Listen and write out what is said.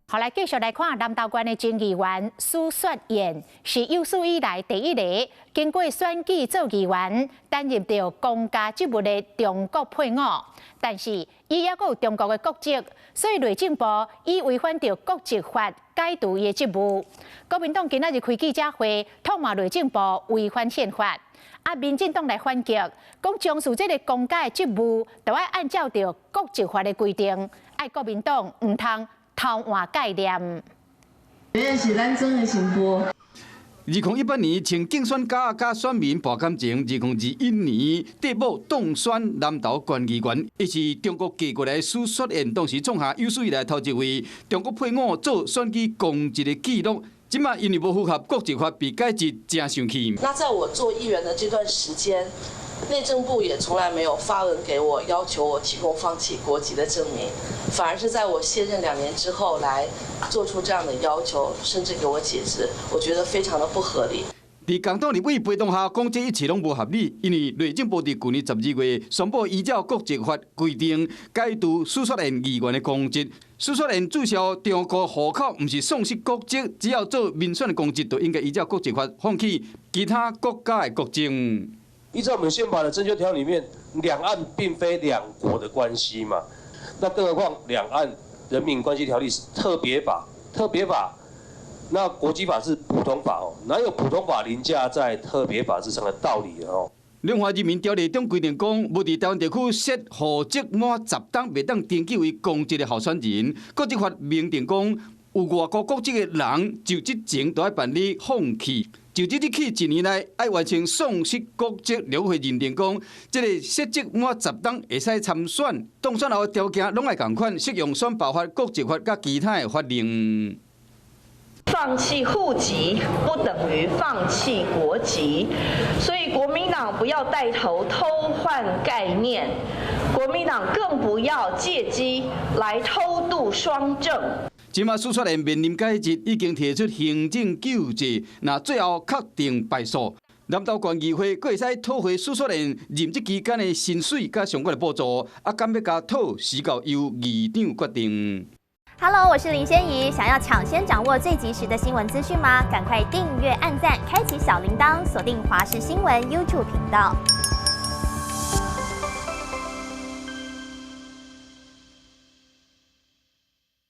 好，来继续来看南投县的前议员苏雪燕，是有史以来第一个经过选举做议员，担任到公家职务的中国配偶。但是，伊也有中国的国籍，所以内政部以违反到国籍法解除伊的职务。国民党今仔日开记者会，痛骂内政部违反宪法。民进党来反击，讲从事这个公家的职务，就要按照着国籍法的规定，爱国民党唔通偷换概念。这是咱庄的新妇。2018年，请竞选甲选民博感情；2021年，地保当选南投县议员，伊是中国寄过来的苏雪燕，当时创下有史以来头一位中国配偶做选举公职的纪录。即马因为无符合国籍法被解职，真生气。那在我做议员的这段时间，内政部也从来没有发文给我，要求我提供放弃国籍的证明，反而是在我卸任2年之后来做出这样的要求，甚至给我解职，我觉得非常的不合理。伫共党立委陪同下，讲这一切拢无合理，因为内政部伫去年12月宣布依照国籍法规定解除苏雪燕议员的公职。苏雪燕注销中国户口，毋是丧失国籍，只要做民选的公职，就应该依照国籍法放弃其他国家的国籍。依照我们宪法的征修条里面，两岸并非两国的关系嘛，那更何况两岸人民关系条例是特别法，那国际法是普通法哦，哪有普通法凌驾在特别法之上的道理哦？两岸人民条例中规定讲，无伫台湾地区设户籍满10档未当登记为公职的候选人，国际法明定讲，有外国国籍的人就职前都要办理放弃。就这日起1年内，要完成丧失国籍，立法会认定讲，这个设籍满10档会使参选，当选后的条件拢要同款，适用选罢法、国籍法甲其他的法令。放弃户籍不等于放弃国籍，所以国民党不要带头偷换概念，国民党更不要借机来偷渡双证。即马苏雪燕面临解职，已经提出行政救济，那最后确定败诉。南投县议会阁会使讨回苏雪燕任职期间的薪水甲相关的补助，敢要加讨，是由议长决定。Hello， 我是林仙怡。想要抢先掌握最及时的新闻资讯吗？赶快订阅、按赞、开启小铃铛，锁定华视新闻 YouTube 频道。